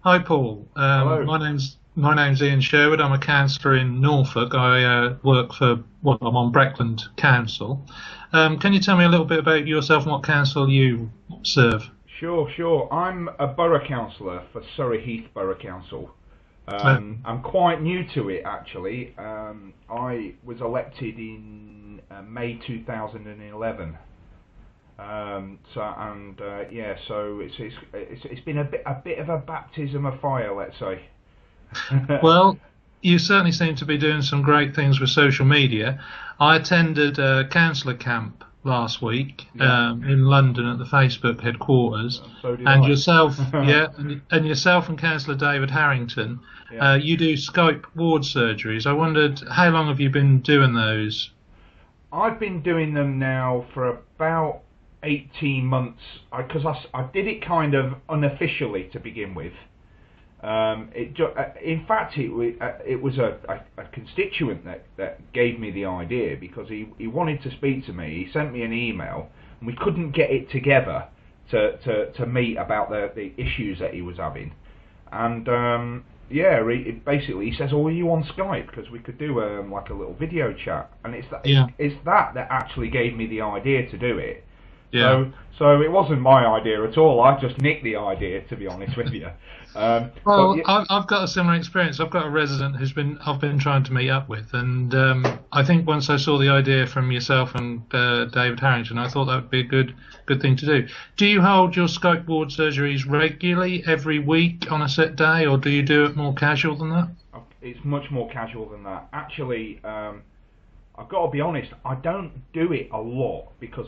Hi, Paul. Hello. My name's Ian Sherwood. I'm a councillor in Norfolk. I work for I'm on Breckland Council. Can you tell me a little bit about yourself and what council you serve? Sure. I'm a borough councillor for Surrey Heath Borough Council. Uh, I'm quite new to it actually. I was elected in May 2011. So it's been a bit of a baptism of fire, let's say. well, you certainly seem to be doing some great things with social media. I attended a councillor camp last week Yeah, in London at the Facebook headquarters, so did and I. yourself, yeah, and yourself and Councillor David Harrington, Yeah. you do Skype ward surgeries. I wondered how long have you been doing those? I've been doing them now for about 18 months because I did it kind of unofficially to begin with. In fact, it was a constituent that gave me the idea because he wanted to speak to me. He sent me an email and we couldn't get it together to meet about the issues that he was having. And basically he says, "Oh, are you on Skype? Because we could do like a little video chat." And Yeah, it's that actually gave me the idea to do it. yeah. So it wasn't my idea at all. I just nicked the idea, to be honest with you. But Well, yeah, I've got a similar experience. I've got a resident I've been trying to meet up with, and I think once I saw the idea from yourself and David Harrington, I thought that would be a good thing to do. Do you hold your Skype board surgeries regularly every week on a set day, or do you do it more casual than that? it's much more casual than that. Actually, I've got to be honest. I don't do it a lot because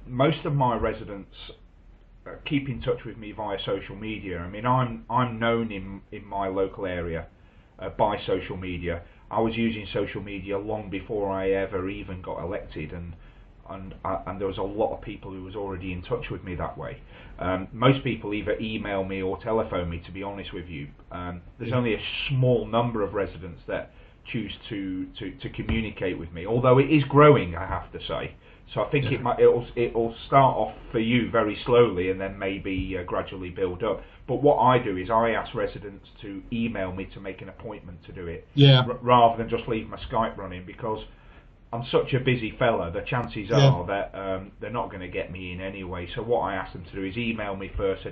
most of my residents keep in touch with me via social media. I mean, I'm known in my local area by social media. I was using social media long before I ever even got elected, and there was a lot of people who was already in touch with me that way. Most people either email me or telephone me. To be honest with you, there's Yeah. only a small number of residents that choose to communicate with me. Although it is growing, I have to say. So I think Yeah. it'll start off for you very slowly and then maybe gradually build up. But what I do is I ask residents to email me to make an appointment to do it, Yeah. rather than just leave my Skype running because I'm such a busy fella. The chances Yeah. are that they're not going to get me in anyway. So what I ask them to do is email me first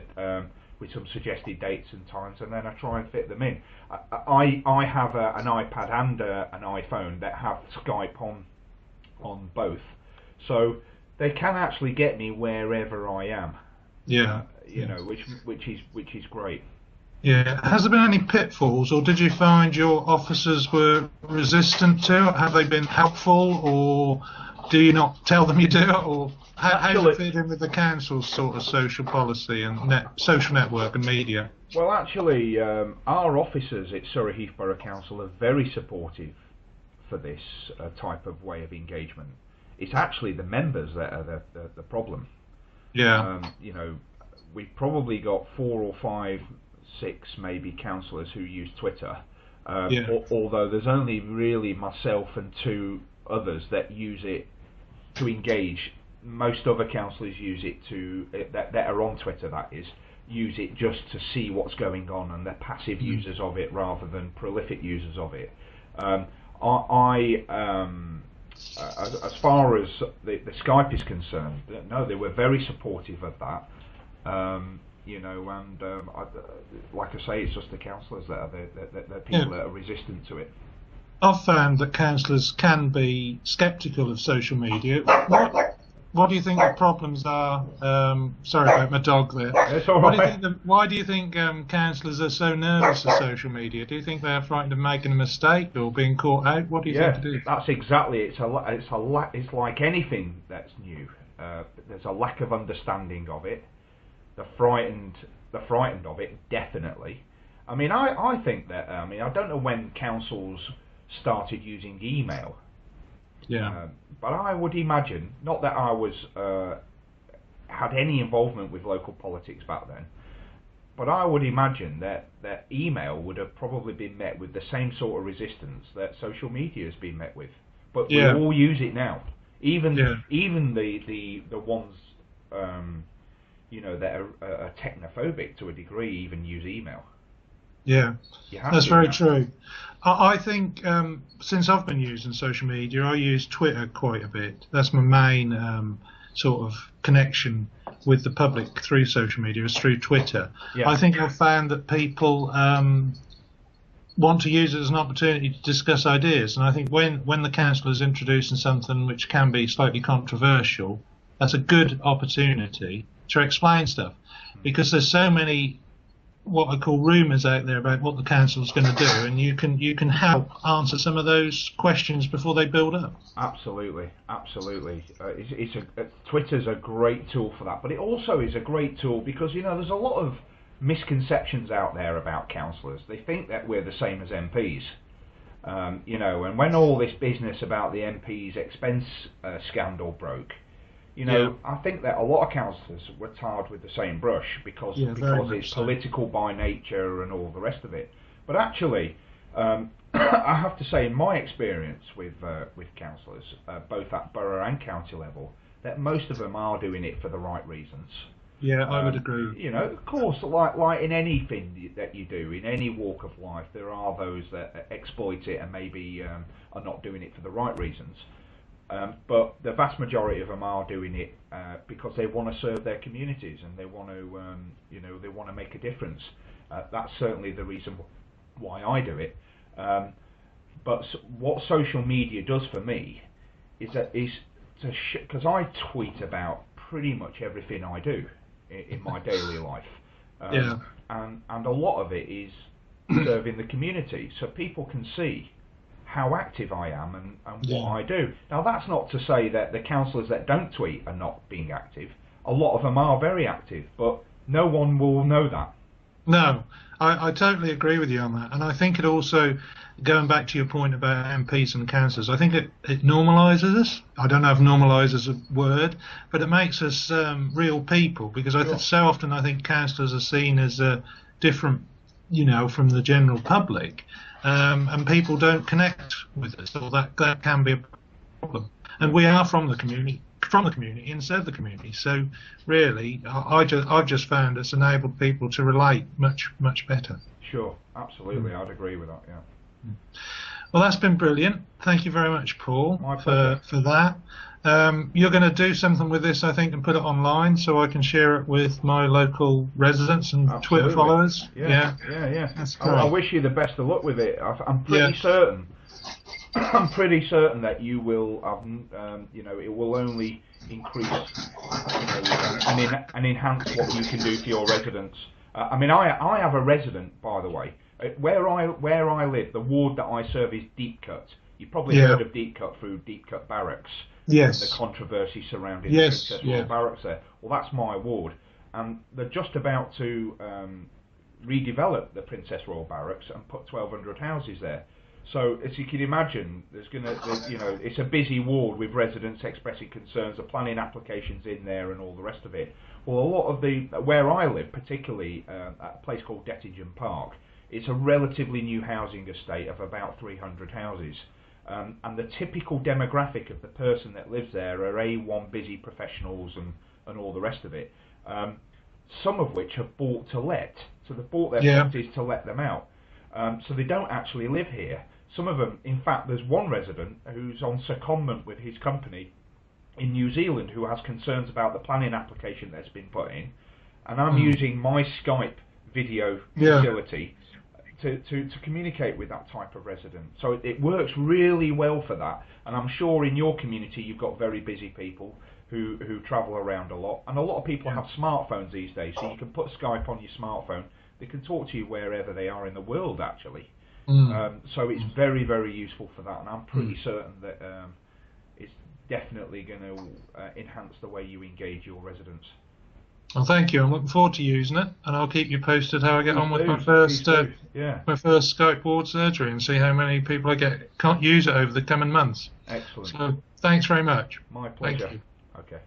with some suggested dates and times, and then I try and fit them in. I have an iPad and an iPhone that have Skype on both. So they can actually get me wherever I am, Yeah. you Yeah. know, which is great. Yeah. Has there been any pitfalls, or did you find your officers were resistant to it? Have they been helpful, or do you not tell them you do it, or how's it Actually, fit in with the council's sort of social policy and social network and media? our officers at Surrey Heath Borough Council are very supportive for this type of way of engagement. It's actually the members that are the problem. Yeah. You know, we've probably got 4 or 5, 6 maybe councillors who use Twitter, Yeah. although there's only really myself and 2 others that use it to engage. Most other councillors use it that are on Twitter, that is, use it just to see what's going on, and they're passive Mm. users of it rather than prolific users of it. Um, I as far as the Skype is concerned, no, they were very supportive of that. Like I say, it's just the councillors that are the Yeah. people that are resistant to it. I've found that councillors can be sceptical of social media. What do you think the problems are? Sorry about my dog there. It's all right. Why do you think councillors are so nervous of social media? Do you think they're frightened of making a mistake or being caught out? What do you think Yeah, it is? that's exactly. It's like anything that's new. There's a lack of understanding of it. They're frightened of it, definitely. I mean, I think that. I don't know when councils started using email. Yeah. But I would imagine, not that I was had any involvement with local politics back then, but I would imagine that email would have probably been met with the same sort of resistance that social media has been met with. But we Yeah. all use it now, even Yeah. even the ones that are technophobic to a degree even use email. Yeah, You have that's to very now. true. I think since I've been using social media, I use Twitter quite a bit. That's my main sort of connection with the public through social media, is through Twitter. Yeah. I think I've found that people want to use it as an opportunity to discuss ideas, and I think when the council is introducing something which can be slightly controversial, that's a good opportunity to explain stuff, because there's so many what I call rumours out there about what the council's going to do, and you can help answer some of those questions before they build up. Absolutely. Twitter's a great tool for that, but it also is a great tool because there's a lot of misconceptions out there about councillors. They think that we're the same as MPs, and when all this business about the MP's expense scandal broke, I think that a lot of councillors were tarred with the same brush because it's political by nature and all the rest of it. But actually, I have to say, in my experience with councillors, both at borough and county level, that most of them are doing it for the right reasons. Yeah, I would agree. Of course, like in anything that you do, in any walk of life, there are those that exploit it and maybe are not doing it for the right reasons. But the vast majority of them are doing it because they want to serve their communities and they want to, they want to make a difference. That's certainly the reason why I do it. But what social media does for me is because I tweet about pretty much everything I do in my daily life, and a lot of it is serving the community, so people can see how active I am and what I do. Now, that's not to say that the councillors that don't tweet are not being active. A lot of them are very active, but no one will know that. No, I totally agree with you on that. And I think it also, going back to your point about MPs and councillors, I think it normalises us. I don't know if normalise is a word, but it makes us real people, because so often I think councillors are seen as different, from the general public. And people don't connect with us, so that can be a problem. And we are from the community and serve the community. So really, I've just found it's enabled people to relate much better. Sure, absolutely, I'd agree with that. Yeah. Well, that's been brilliant. Thank you very much, Paul, for that. You're going to do something with this, I think, and put it online so I can share it with my local residents and Twitter followers. Yeah. That's great. I wish you the best of luck with it. I'm pretty certain. I'm pretty certain that you will. It will only increase, and enhance what you can do for your residents. I have a resident, by the way, where I live. The ward that I serve is Deach. You've probably heard of Deach through Deach Barracks. Yes. And the controversy surrounding the Princess Royal Barracks there. Well, that's my ward, and they're just about to redevelop the Princess Royal Barracks and put 1,200 houses there. So, as you can imagine, it's a busy ward with residents expressing concerns, the planning applications in there, and all the rest of it. Well, a lot of where I live, particularly at a place called Deach Park, it's a relatively new housing estate of about 300 houses. And the typical demographic of the person that lives there are A1 busy professionals and all the rest of it. Some of which have bought to let, so they've bought their properties to let them out. So they don't actually live here. Some of them, in fact, there's one resident who's on secondment with his company in New Zealand who has concerns about the planning application that's been put in, and I'm using my Skype video facility to communicate with that type of resident. So it works really well for that, and I'm sure in your community you've got very busy people who travel around a lot, and a lot of people have smartphones these days, so you can put Skype on your smartphone. They can talk to you wherever they are in the world, actually. So it's very, very useful for that, and I'm pretty certain that it's definitely going to enhance the way you engage your residents. Well, thank you. I'm looking forward to using it, and I'll keep you posted how I get on with my first Skype ward surgery, and see how many people I can't use it over the coming months. Excellent. So thanks very much. My pleasure. Thank you. Okay.